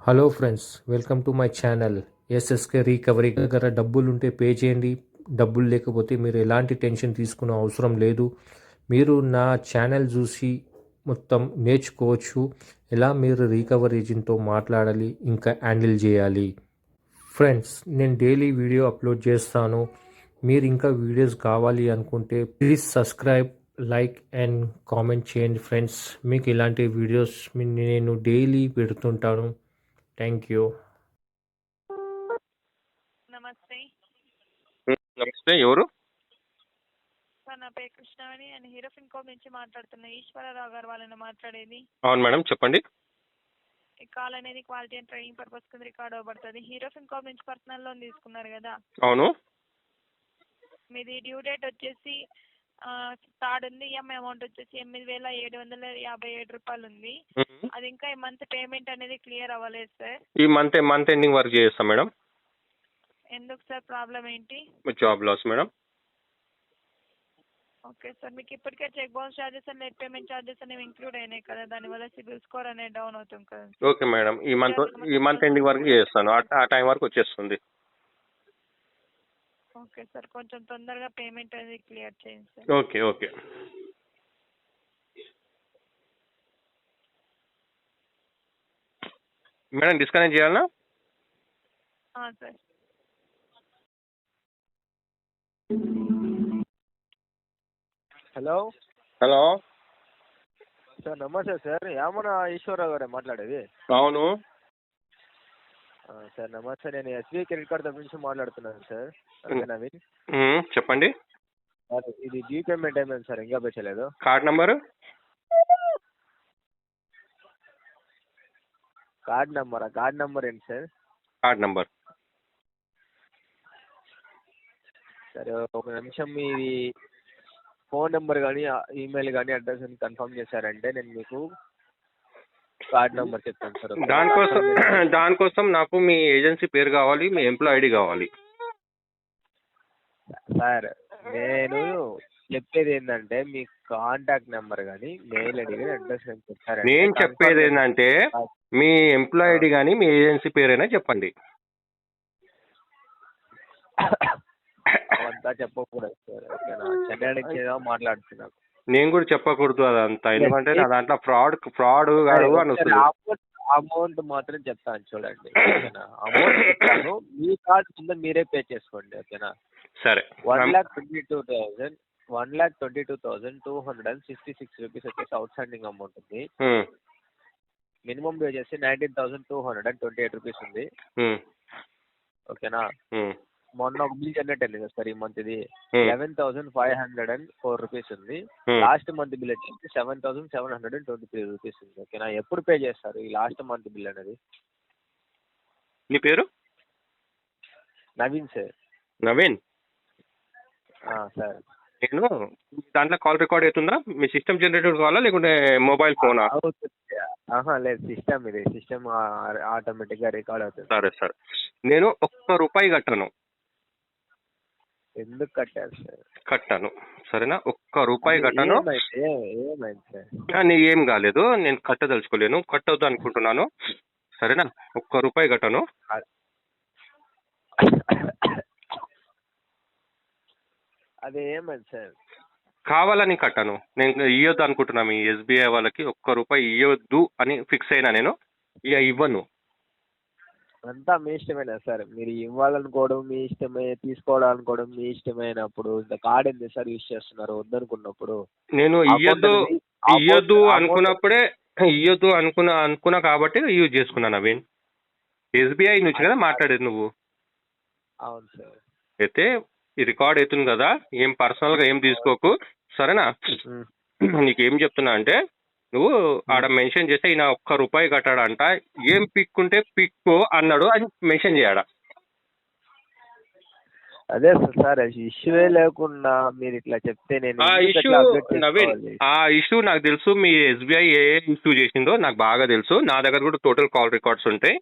Hello friends, welcome to my channel SSK recovery. దగ్గర డబ్బులుంటే pay చేయండి. డబ్బులు లేకపోతే మీరు ఎలాంటి టెన్షన్ తీసుకునే అవసరం లేదు. మీరు నా ఛానల్ చూసి మొత్తం నేర్చుకోవచ్చు, ఎలా మీరు రికవరీ ఏజెంట్తో మాట్లాడాలి, ఇంకా హ్యాండిల్ చేయాలి. ఫ్రెండ్స్, నేను డైలీ వీడియో అప్లోడ్ చేస్తాను. మీరు ఇంకా వీడియోస్ కావాలి అనుకుంటే please subscribe, like and comment చేయండి. ఫ్రెండ్స్, మీకు ఇలాంటి వీడియోస్ నేను డైలీ పెడుతుంటాను. Thank you. నమస్తే నమస్తే. ఎవరు? సార్, నా పేరు కృష్ణవేణి. నేను హీరో ఫిన్కామ్ నుంచి మాట్లాడుతున్నా. ఈశ్వరరావు గారు వాళ్ళని మాట్లాడేది. అవును మేడం, చెప్పండి. ఈ కాల్ అనేది క్వాలిటీ అండ్ ట్రైనింగ్ పర్పస్ కింద రికార్డ్ అవ్వబడుతుంది. హీరో ఫిన్కామ్ నుంచి పర్సనల్ లోన్ తీసుకున్నారు కదా, అవును. మీది డ్యూ డేట్ వచ్చేసి థర్డ్ ఉంది. ఈఎంఐ అమౌంట్ వచ్చేసి 8,757 ఉంది. మ్మ్. అది ఇంకా ఈ మంత్ పేమెంట్ అనేది క్లియర్ అవ్వలేదు సార్. ఈ మంత్ ఎండింగ్ వరకు చేస్తాం మేడం. ఎందుకు సార్, ప్రాబ్లం ఏంటి? Job loss madam. Okay sir, మీకు ఇప్పటికే cheque bounce charges and net payment charges అనేవి ఇంక్లూడ్ అయినాయి కదా, దానివల్ల సిబిల్ స్కోర్ అనేది డౌన్ అవుతుంది కదా. ఓకే మేడం, ఈ మంత్ ఎండింగ్ వరకు చేస్తాను. ఆ టైం వరకు వచ్చేస్తుంది. ఓకే సార్, కొంచెం తొందరగా పేమెంట్ అనేది క్లియర్ చేయండి sir. Okay okay madam, disconnect చేయాలనా? Sir, hello hello. సార్, నమస్తే సార్. యామన ఈశ్వరరావు గారే మాట్లాడేది. అవును. సార్ నమస్తే, నేను ఎస్బీఐ క్రెడిట్ కార్డ్ దగ్గర నుంచి మాట్లాడుతున్నాను సార్. అదే నవీన్. చెప్పండి. సార్, ఇది డ్యూ పేమెంట్ అయిపోయింది సార్, ఇంకా పెట్టలేదు. Card number? కార్డ్ నెంబర్ ఏంటి సార్? Card number. సరే, ఒక నిమిషం. మీది ఫోన్ నెంబర్ కానీ ఈమెయిల్ కానీ అడ్రస్ కానీ కన్ఫర్మ్ చేశారంటే నేను మీకు కార్డ్ నెంబర్ చెప్తాను సార్. దానికోసం నాకు మీ ఏజెన్సీ పేరు కావాలి, మీ ఎంప్లాయ్ ఐడి కావాలి. సార్, నేను చెప్పేది ఏంటంటే మీ కాంటాక్ట్ నెంబర్ కానీ మెయిల్ ఐడి కానీ అడ్రస్ కానీ చెప్పారంటే నేను చెప్పేది ఏంటంటే మీ ఎంప్లాయ్ ఐడి కానీ మీ ఏజెన్సీ పేరైనా చెప్పండి. అవంతా చెప్పకూడదు సార్, ఓకేనా? చెన్నై నుంచి ఏదో మాట్లాడుతున్నాను. నేను కూడా చెప్పకూడదు అదంతా, ఎందుకంటే నా దాంట్లో ఫ్రాడ్ కాదు అని వస్తుంది. అమౌంట్ మాత్రం చెప్తాను చూడండి, ఓకేనా? అమౌంట్ చెప్తాను, మీ కార్డు కింద మీరే పే చేసుకోండి, ఓకేనా? సరే. 1,22,266 రూపీస్ వచ్చేసి అవుట్ స్టాండింగ్ అమౌంట్ ఉంది. మినిమం పే చేసి 19,228 రూపీస్ ఉంది, ఓకేనా? మొన్న ఒక బిల్ జనరేట్ అయింది కదా సార్, ఈ మంత్ ఇది 11,504 రూపీస్ ఉంది. లాస్ట్ మంత్ బిల్ వచ్చేసి 7,723 రూపీస్ ఉంది, ఓకేనా? ఎప్పుడు పే చేస్తారు ఈ లాస్ట్ మంత్ బిల్ అనేది? నీ పేరు? నవీన్ సార్. నవీన్. సార్, నేను దాంట్లో కాల్ రికార్డ్ అవుతుందా? మీ సిస్టమ్ జనరేటర్ కావాలా లేకుంటే మొబైల్ ఫోనా? లేదు, సిస్టమ్ ఆటోమేటిక్గా రికార్డ్ అవుతుంది. సరే సరే. నేను ₹1 కట్టను. ఎందుకు కట్టారు సార్? కట్టాను, సరేనా? ₹1 కట్టాను. ఏమైంది సార్? నీ ఏం కాలేదు, నేను కట్టదలుచుకోలేను, కట్టవద్దు అనుకుంటున్నాను, సరేనా? ₹1 కట్టాను. అదే ఏమైంది సార్? కావాలని కట్టాను, నేను ఇవ్వద్దు అనుకుంటున్నా. మీ ఎస్బీఐ వాళ్ళకి ₹1 ఇవ్వద్దు అని ఫిక్స్ అయినా నేను, ఇక ఇవ్వను. అంతా మీ ఇష్టమేనా సార్? మీరు ఇవ్వాలనుకోవడం మీ ఇష్టమే, తీసుకోవాలనుకోవడం మీ ఇష్టమైనప్పుడు ఇంత కార్డ్ ఎందుకు సార్ యూజ్ చేస్తున్నారు వద్దనుకున్నప్పుడు? నేను ఇవ్వద్దు అనుకున్నా కాబట్టి యూజ్ చేసుకున్నా. నవీన్, ఎస్బీఐ నుంచి కదా మాట్లాడేది నువ్వు? అవును సార్. అయితే ఈ రికార్డ్ అవుతుంది కదా, ఏం పర్సనల్గా ఏం తీసుకోకు, సరేనా? నీకేం చెప్తున్నా అంటే, నువ్వు ఆడ మెన్షన్ చేస్తే ఈయన ₹1 కట్టాడంట, ఏం పిక్కుంటే పిక్కు అన్నాడు అని మెన్షన్ చేయడా? అదే సార్, ఇష్యూవే లేకుండా మీరు ఇట్లా చెప్తే నేను నవీన్, ఆ ఇష్యూ నాకు తెలుసు. మీ ఎస్బీఐ ఏ ఇష్యూ చేసిందో నాకు బాగా తెలుసు. నా దగ్గర కూడా టోటల్ కాల్ రికార్డ్స్ ఉంటాయి,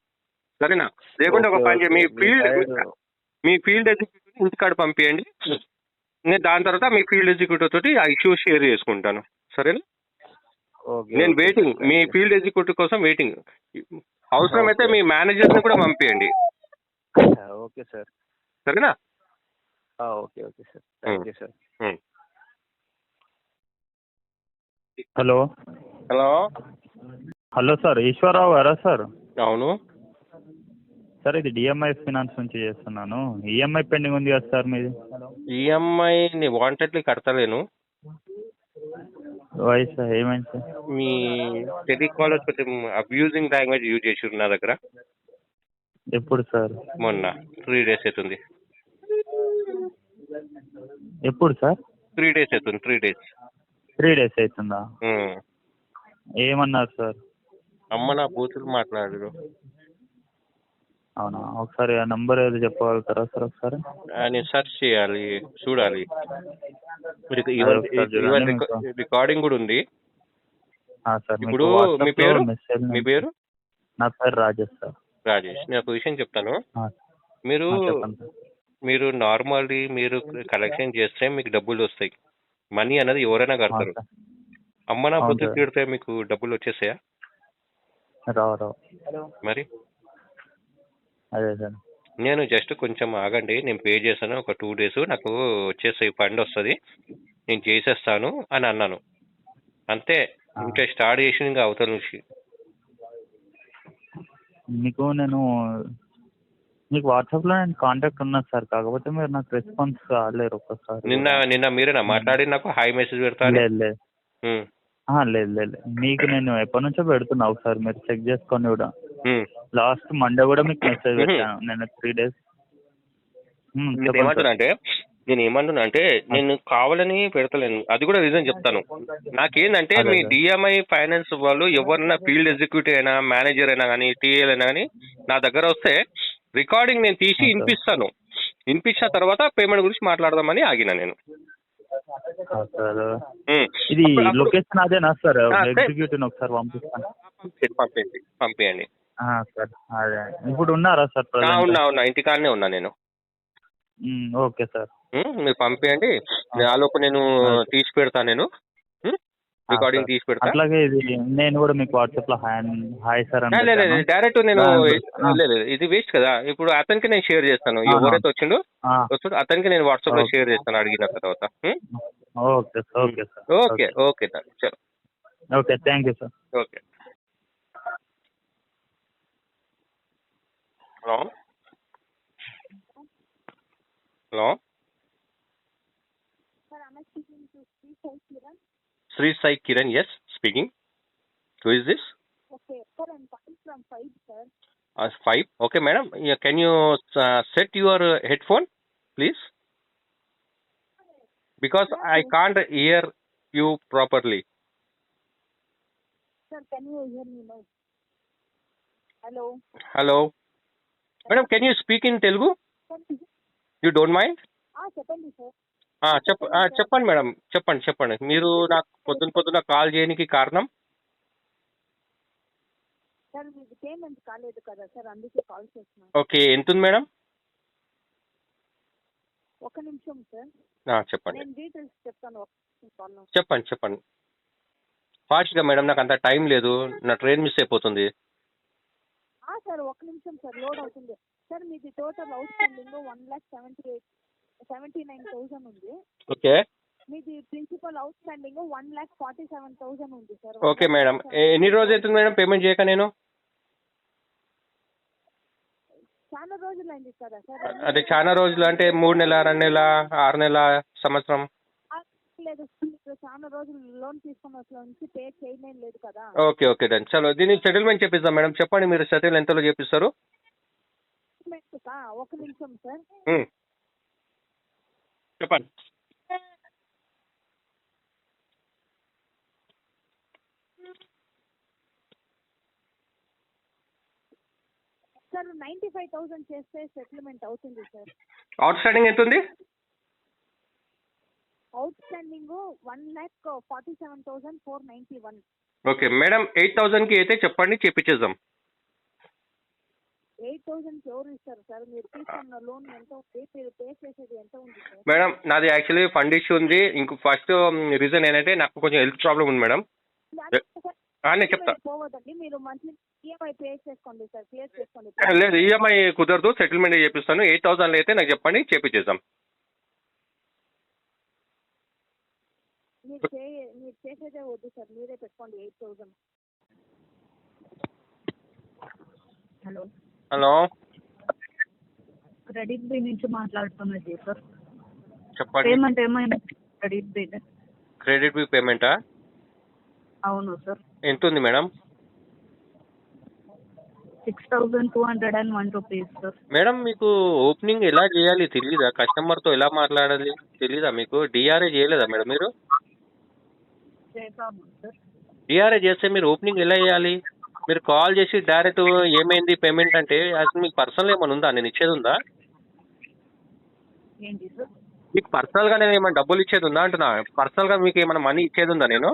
సరేనా? లేకుంటే ఒక పని చేయండి, మీ ఫీల్డ్ ఎగ్జిక్యూటివ్ ఇంటికాడ పంపించండి. నేను దాని తర్వాత మీ ఫీల్డ్ ఎగ్జిక్యూటివ్ తోటి ఆ ఇష్యూ షేర్ చేసుకుంటాను, సరేనా? నేను వెయిటింగ్, మీ ఫీల్డ్ ఎగ్జిక్యూటివ్ కోసం వెయిటింగ్. అవసరమైతే మీ మేనేజర్ని కూడా పంపించండి, ఓకే సార్. సరేనా? Okay okay sir, thank you sir. Hello hello, hello sir, Eswararao గారా సార్? అవును. సార్ ఇది డిఎంఐ ఫినాన్స్ నుంచి చేస్తున్నాను. ఈఎంఐ పెండింగ్ ఉంది కదా సార్ మీది? ఈఎంఐ ని వాంటెడ్లీ కడతలేను. వై సార్, ఏమైంది సార్? మీ టెలికాలర్ కొంచెం అబ్యూజింగ్ లాంగ్వేజ్ యూజ్ చేసి నా దగ్గర ఎప్పుడు సార్? మొన్న 3 days అవుతుంది. ఎప్పుడు సార్? 3 days అవుతుంది, 3 days. 3 days అవుతుందా? ఏమన్నారు సార్? అమ్మ నా బూతులు మాట్లాడారు. అవునా, ఒకసారి ఆ నంబర్ ఏదో చెప్పగలుగుతారా సార్ ఒకసారి? నేను సెర్చ్ చేయాలి, చూడాలి. రికార్డింగ్ కూడా ఉంది. సార్ ఇప్పుడు మీ పేరు? మీ పేరు? నా పేరు రాజేష్ సార్. రాజేష్, నేను ఒక విషయం చెప్తాను. మీరు చెప్పండి సార్. మీరు నార్మల్లీ మీరు కలెక్షన్ చేస్తే మీకు డబ్బులు వస్తాయి. మనీ అనేది ఎవరైనా కడతారు. అమ్మ నా బూతులు తిడితే మీకు డబ్బులు వచ్చేసాయా? రావు. మరి అదే సార్, నేను జస్ట్ కొంచెం ఆగండి, నేను పే చేశాను, ఒక 2 days నాకు వచ్చేసి ఫండ్ వస్తుంది, నేను చేసేస్తాను అని అన్నాను అంతే. ఇంకా స్టార్ట్ చేసి ఇంకా అవతల నుంచి మీకు వాట్సాప్లో నేను కాంటాక్ట్ ఉన్నది సార్, కాకపోతే మీరు నాకు రెస్పాన్స్ కాలేరు ఒక్కసారి. నిన్న మీరేనా మాట్లాడి నాకు హాయ్ మెసేజ్ పెడతాను? లేదు, మీకు నేను ఎప్పటి నుంచో పెడుతున్నా, ఒకసారి మీరు చెక్ చేసుకొని కూడా. లాస్ట్ మండే కూడా మీకు మెసేజ్ పెట్టాను నేను 3 days. నేను ఏమంటున్నా అంటే నేను కావాలని పెడతలేను, అది కూడా రీజన్ చెప్తాను. నాకేందంటే మీ డిఎంఐ ఫైనాన్స్ వాళ్ళు ఎవరన్నా ఫీల్డ్ ఎగ్జిక్యూటివ్ అయినా మేనేజర్ అయినా కానీ టీఎల్ అయినా కానీ నా దగ్గర వస్తే రికార్డింగ్ నేను తీసి వినిపించిన తర్వాత పేమెంట్ గురించి మాట్లాడదామని ఆగిన నేను. ఇది లొకేషన్ అదేనా సార్? ఎగ్జిక్యూటివ్ ఒకసారి పంపిస్తాను. పంపించండి సార్. అదే ఇప్పుడు ఉన్నారా సార్? ఉన్నా, ఇంటికాడనే ఉన్నా నేను. ఓకే సార్, మీరు పంపించండి, ఆలోపు నేను తీసి పెడతాను, నేను రికార్డింగ్ తీసి పెడతా. అట్లాగే ఇది నేను కూడా మీకు వాట్సాప్ లో హాయ్ సార్ అని డైరెక్ట్ నేను లేదు, ఇది వేస్ట్ కదా. ఇప్పుడు అతనికి నేను షేర్ చేస్తాను, ఎవరైతే వస్తుండో అతనికి నేను వాట్సాప్ లో షేర్ చేస్తాను అడిగిన తర్వాత. Okay sir. Okay sir. Okay చలో. Okay, thank you sir. Okay. Hello hello, Sri Sai Kiran, yes, speaking. Who is this? Okay, sir, I'm calling from 5, sir. 5. Okay, madam. Yeah, can you set your headphone, please? Because I can't hear you properly. Sir, can you hear me now? Hello. Hello. Madam, can you speak in Telugu? You don't mind? చెప్పండి sir. చెప్పండి madam, చెప్పండి. మీరు నాకు పొద్దున call చేయడానికి కారణం? Sir మీకు payment కాలేదు కదా సార్, అందుకే కాల్ చేస్తున్నాను. ఓకే, ఎంత ఉంది మేడం? ఒక నిమిషం సార్. చెప్పండి. నేను డీటెయిల్స్ చెప్తాను. చెప్పండి ఫాస్ట్గా మేడం, నాకు అంత టైం లేదు, నా ట్రైన్ మిస్ అయిపోతుంది. సార్ ఒక నిమిషం సార్, లోడ్ అవుతుంది సార్. మీది టోటల్ అవుట్ స్టాండింగ్ 1,79,000 ఉంది. ఓకే. మీది ప్రిన్సిపల్ అవుట్ స్టాండింగ్ 1,47,000 ఉంది సార్. ఓకే మేడం, ఎన్ని రోజులు అవుతుంది మేడం పేమెంట్ చేయక? నేను చాలా రోజులు అయింది కదా సార్. అదే చాలా రోజులు అంటే 3 నెలల, 2 నెలల, 6 నెలల, సంవత్సరం? లేదు, చాలా రోజులు లోన్ తీసుకున్న నుంచి పే చేయలేదు కదా. Okay done. చలో, దీన్ని సెటిల్మెంట్ చేపిస్తాం మేడం. చెప్పండి, మీరు సెటిల్ ఎంతలో చేపిస్తారు? ఒక నిమిషం సార్. చెప్పండి. సార్ 95,000 చేస్తే సెటిల్మెంట్ అవుతుంది సార్. అవుట్ స్టాండింగ్ ఎంత ఉంది? Out standing 1,47,491. ఓకే మేడం, 8,000కి అయితే చెప్పండి, చేపించేద్దాం. 8,000కి ఎవరు ఇస్తారు సార్? మీరు తీసుకున్న లోన్ ఎంత పే చేసేది ఎంత ఉంది సార్? మేడం, నాది యాక్చువల్లీ ఫండ్ ఇష్యూ ఉంది. ఇంకో ఫస్ట్ రీజన్ ఏంటంటే నాకు కొంచెం హెల్త్ ప్రాబ్లం ఉంది మేడం. నేను చెప్తా. పోవద్దండి, మీరు మంత్లీ ఈఎంఐ పే చేసుకోండి సార్, క్లియర్ చేసుకోండి. లేదు ఈఎంఐ కుదరదు, సెటిల్మెంట్ చేపిస్తాను. 8,000 అయితే నాకు చెప్పండి, చేపించేద్దాం. మీరు చేసేదే వద్దు సార్, మీరే పెట్టుకోండి 8,000. హలో హలో క్రెడిట్ బి నుంచి మాట్లాడుతున్నది సార్. చెప్పండి. పేమెంట్ ఏమైనా క్రెడిట్ బి? క్రెడిట్ బి పేమెంటా? అవును సార్. ఎంత ఉంది మేడం? 6,201 rupees sir. మేడం మీకు ఓపెనింగ్ ఎలా చేయాలి తెలీదా? కస్టమర్తో ఎలా మాట్లాడాలి తెలీదా మీకు? డిఆర్ఏ చేయలేదా మేడం మీరు? చేసాము సార్. డిఆర్ఏ చేస్తే మీరు ఓపెనింగ్ ఎలా చేయాలి? మీరు కాల్ చేసి డైరెక్ట్ ఏమైంది పేమెంట్ అంటే అసలు మీకు పర్సనల్ ఏమైనా ఉందా? నేను ఇచ్చేది ఉందా? ఏంటి సార్? మీకు పర్సనల్గా నేను ఏమైనా డబ్బులు ఇచ్చేది ఉందా అంటున్నా. పర్సనల్గా మీకు ఏమైనా మనీ ఇచ్చేది ఉందా నేను?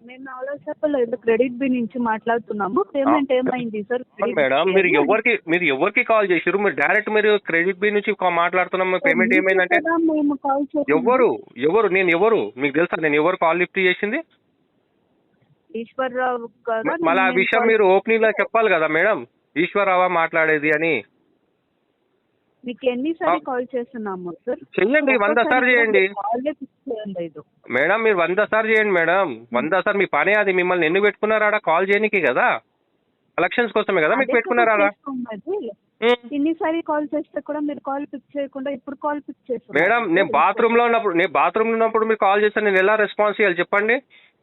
మేము అలా చెప్పలేదు, క్రెడిట్ బి నుంచి మాట్లాడుతున్నాము. పేమెంట్ ఏమైంది సార్? మేడం మీరు ఎవరికి కాల్ చేసారు? మీరు డైరెక్ట్ మీరు క్రెడిట్ బి నుంచి మాట్లాడుతున్నాము, పేమెంట్ ఏమైందంటే మేము కాల్ ఎవరు నేను ఎవరు మీకు తెలుసా? నేను ఎవరు కాల్ లిఫ్ట్ చేసింది? ఈశ్వర్రావు గారు. మళ్ళీ ఆ విషయం మీరు ఓపెనింగ్ లో చెప్పాలి కదా మేడం, ఈశ్వరరావా మాట్లాడేది అని. మీకు ఎన్నిసార్లు కాల్ చేస్తున్నాము సార్? చెయ్యండి, 100 సార్లు చేయండి మేడం. మీరు 100 సార్లు చేయండి మేడం, 100 సార్లు. మీ పని అది. మిమ్మల్ని ఎందుకు పెట్టుకున్నారు ఆడ? కాల్ చేయడానికి కదా, కలెక్షన్స్ కోసమే కదా మీకు పెట్టుకున్నారు ఆడ. ఎన్నిసార్లు కాల్ చేస్తే కూడా మీరు కాల్ పిక్ చేయకుండా ఇప్పుడు కాల్ పిక్ చేస్తారు మేడం. నేను బాత్రూమ్ లో ఉన్నప్పుడు మీరు కాల్ చేస్తే నేను ఎలా రెస్పాన్స్ చేయాలి చెప్పండి?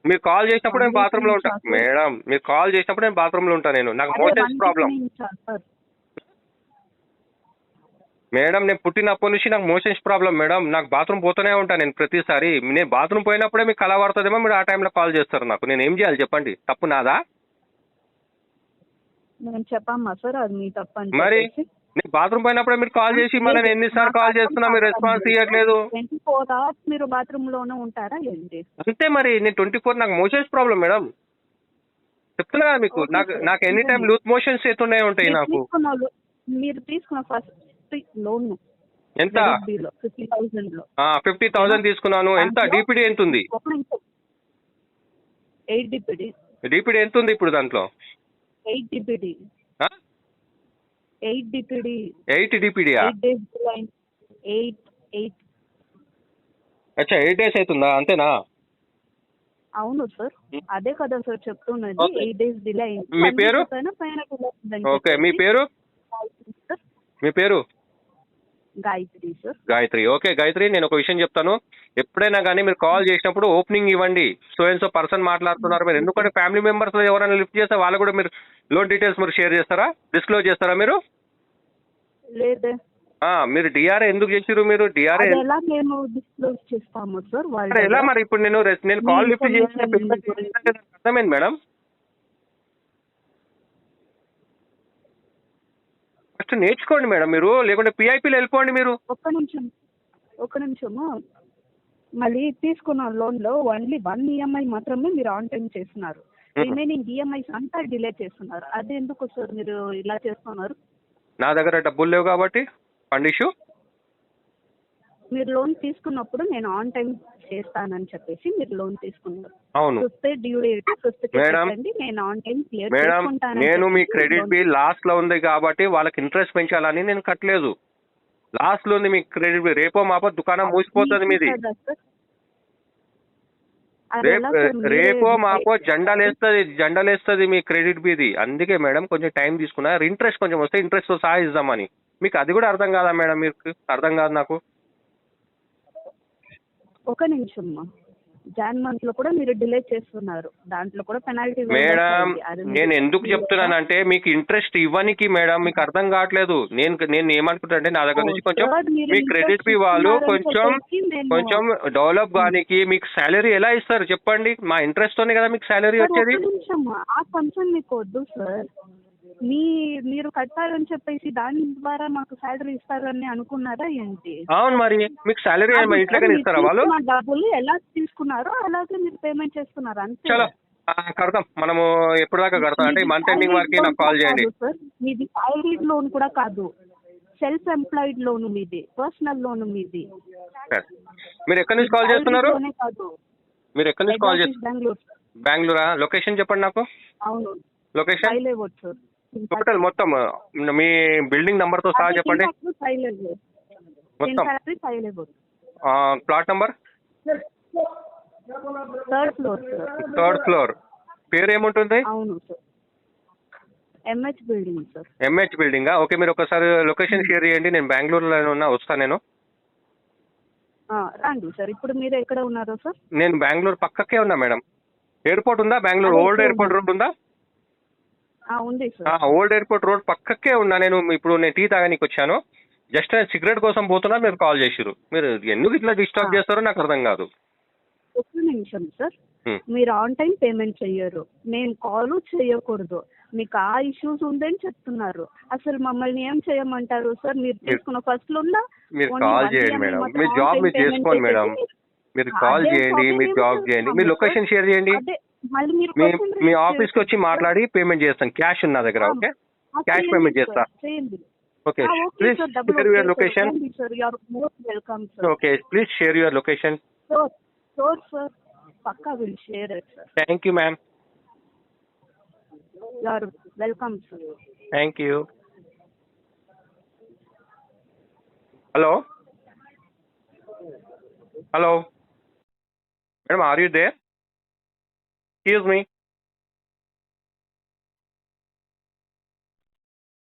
మీరు కాల్ చేసినప్పుడు నేను బాత్రూమ్ లో ఉంటా మేడం. మీరు కాల్ చేసినప్పుడు నేను బాత్రూమ్ లో ఉంటాను. నేను నాకు మోషన్స్ ప్రాబ్లం మేడం. నేను పుట్టినప్పటి నుంచి నాకు మోషన్స్ ప్రాబ్లం మేడం. నాకు బాత్రూమ్ పోతూనే ఉంటాను నేను ప్రతిసారి. నేను బాత్రూమ్ పోయినప్పుడే మీకు కళ పడుతుందేమో, మీరు ఆ టైంలో కాల్ చేస్తారు నాకు. నేను ఏం చేయాలి చెప్పండి? తప్పు నాదా? నేను చెప్పమ్మా సార్, అది మీ తప్ప. మరి నేను బాత్రూమ్ పోయినప్పుడే మీరు కాల్ చేసి మళ్ళీ నేను ఎన్నిసార్లు కాల్ చేస్తున్నా మీరు రెస్పాన్స్ ఇవ్వట్లేదు. 24 hours మీరు బాత్రూమ్ లోనే ఉంటారా ఏంటి? అంతే మరి. నేను 24 నాకు మోషన్స్ ప్రాబ్లం మేడం. చెప్తున్నా కదా మీకు. నాకు ఎనీ టైం లూజ్ మోషన్స్ అవుతూనే ఉంటాయి నాకు. మీరు తీసుకున్న ఫస్ట్ లోన్ ఎంత? 50,000 50,000 తీసుకున్నాను. ఎంత డిపిడి ఎంత ఉంది? 8 డిపిడి. డిపిడి ఎంత ఉంది ఇప్పుడు దాంట్లో? 8 డిపిడి. 8 డిపిడి. 8 డిపిడియా? 8 అచ్చా 8 days అవుతుందా? అంతేనా? అవును సార్, అదే కదా సార్ చెప్తున్నది. 8 days డిలే అయింది. మీ పేరు? ఓకే, మీ పేరు? మీ పేరు? గాయత్రి సార్. గాయత్రి. ఓకే గాయత్రి, నేను ఒక విషయం చెప్తాను. ఎప్పుడైనా కానీ మీరు కాల్ చేసినప్పుడు ఓపెనింగ్ ఇవ్వండి. సో అండ్ సో పర్సన్ మాట్లాడుతున్నారు మీరు. ఎందుకంటే ఫ్యామిలీ మెంబర్స్ ఎవరైనా లిఫ్ట్ చేస్తే వాళ్ళు కూడా మీరు లోన్ డీటెయిల్స్ మీరు షేర్ చేస్తారా? డిస్క్లోజ్ చేస్తారా మీరు? లేదే. మీరు డిఆర్ఏ ఎందుకు చేసిరు? మీరు డిఆర్ఏ ఎలా మేము డిస్క్లోజ్ చేస్తాము సార్? ఎలా మరి? ఇప్పుడు నేను కాల్ లిఫ్ట్ చేసిన అర్థమైంది మేడం. ఫస్ట్ నేర్చుకోండి మేడం మీరు, లేకుంటే పిఐపీలో వెళ్ళిపోండి మీరు. ఒక్క నిమిషము. మళ్ళీ తీసుకున్న లోన్ లో ఓన్లీ 1 EMI మాత్రమే మీరు ఆన్ టైం చేస్తున్నారు. రిమైనింగ్ ఈఎంఐస్ అంతా డిలే చేస్తున్నారు. అది ఎందుకు సార్ మీరు ఇలా చేస్తున్నారు? నా దగ్గర డబ్బులు లేవు కాబట్టి ఫండ్ ఇష్యూ. మీరు లోన్ తీసుకున్నప్పుడు నేను ఆన్ టైం చేస్తానని చెప్పేసి మీరు లోన్ తీసుకున్నారు. అవును మేడం. నేను ఆన్ టైం క్లియర్ మేడం, చేసుకుంటాను. నేను మీ క్రెడిట్ బిల్ లాస్ట్ లో ఉంది కాబట్టి వాళ్ళకి ఇంట్రెస్ట్ పెంచాలని నేను కట్టలేదు. లాస్ట్ లో ఉంది మీ క్రెడిట్ బిల్. రేపో మాపో దుకాణం మూసిపోతుంది మీది. రేపో మాపో జెండాలేస్తుంది మీ క్రెడిట్ బిది. అందుకే మేడం కొంచెం టైం తీసుకున్నా. ఇంట్రెస్ట్ కొంచెం వస్తే ఇంట్రెస్ట్ తో సహా ఇద్దామని. మీకు అది కూడా అర్థం కాదా మేడం? మీకు అర్థం కాదు నాకు. ఒక నిమిషం. జాన్ మంత్ లో కూడా మీరు డిలే చేస్తున్నారు, దాంట్లో కూడా పెనాల్టీ. మేడం నేను ఎందుకు చెప్తున్నానంటే మీకు ఇంట్రెస్ట్ ఇవ్వనికి మేడం, మీకు అర్థం కావట్లేదు. నేను ఏమనుకుంటా అంటే నా దగ్గర నుంచి కొంచెం మీ క్రెడిట్ బి వాళ్ళు కొంచెం డెవలప్ కానికి మీకు శాలరీ ఎలా ఇస్తారు చెప్పండి? మా ఇంట్రెస్ట్ తోనే కదా మీకు శాలరీ వచ్చేది. ఆ కన్సర్న్ మీకు వద్దు సార్. మీరు కట్టాలని చెప్పేసి దాని ద్వారా మాకు శాలరీ ఇస్తారని అనుకున్నారా ఏంటి? అవును మరి మీకు శాలరీ ఇంట్లోనే ఇస్తారా వాళ్ళు? డబ్బులు ఎలా తీసుకున్నారో అలాగే మీరు పేమెంట్ చేస్తున్నారు అంతే. చలో కడతాం మనము. ఎప్పుడు దాకా కడతాం అంటే మంత్ ఎండింగ్ వరకు నాకు కాల్ చేయండి. మీది సాలరీడ్ లోన్ కూడా కాదు, సెల్ఫ్ ఎంప్లాయిడ్ లోన్ మీది, పర్సనల్ లోన్ మీది. మీరు ఎక్కడి నుంచి కాల్ చేస్తున్నారు? మీరు ఎక్కడి నుంచి కాల్ చేస్తున్నారు? బెంగళూరా? లొకేషన్ చెప్పండి నాకు. అవును, లొకేషన్ సైలేవుడ్ సార్. టోటల్ మొత్తం మీ బిల్డింగ్ నంబర్తో సహా చెప్పండి సైలేవుడ్, మొత్తం. సైలేవుడ్. Plot number? 3rd floor sir. 3rd floor. పేరు ఏముంటుంది? అవును sir, MH building sir. MH బిల్డింగా? ఓకే, మీరు ఒకసారి లొకేషన్ షేర్ చేయండి. నేను బెంగళూరులో ఉన్నా, వస్తాను నేను. రండి సార్. ఇప్పుడు మీరు ఎక్కడ ఉన్నారో సార్? నేను బెంగళూరు పక్కకే ఉన్నా మేడం. ఎయిర్పోర్ట్ ఉందా బెంగళూరు? ఓల్డ్ ఎయిర్పోర్ట్ రోడ్ ఉందా? ఉంది సార్. ఓల్డ్ ఎయిర్పోర్ట్ రోడ్ పక్కకే ఉన్నా నేను. ఇప్పుడు నేను టీ తాగనీకి వచ్చాను. జస్ట్ నేను సిగరెట్ కోసం పోతున్నా, మీరు కాల్ చేసిరు. మీరు ఎందుకు ఇట్లా డిస్టర్బ్ చేస్తారో నాకు అర్థం కాదు. ఒక్క నిమిషం సార్. మీరు ఆన్ టైం పేమెంట్ చెయ్యరు, నేను కాల్ చేయకూడదు, మీకు ఆ ఇష్యూస్ ఉందని చెప్తున్నారు. అసలు మమ్మల్ని ఏం చేయమంటారు సార్? మీరు తీసుకున్న ఫస్ట్ లో మీరు కాల్ చేయండి మేడం. మీ జాబ్ మీరు చేసుకోండి మేడం. మీరు కాల్ చేయండి, మీరు జాబ్ చేయండి, మీ లొకేషన్ షేర్ చేయండి. మళ్ళీ మీరు మీ ఆఫీస్కి వచ్చి మాట్లాడి పేమెంట్ చేస్తాను. క్యాష్ ఉంది నా దగ్గర. ఓకే, క్యాష్ పేమెంట్ చేస్తా. Okay, please share your location. Okay, please share your location. Sure, sir. Pakka will share it, sir. Thank you, ma'am. You are welcome, sir. Thank you. Hello? Hello? Madam, are you there? Excuse me.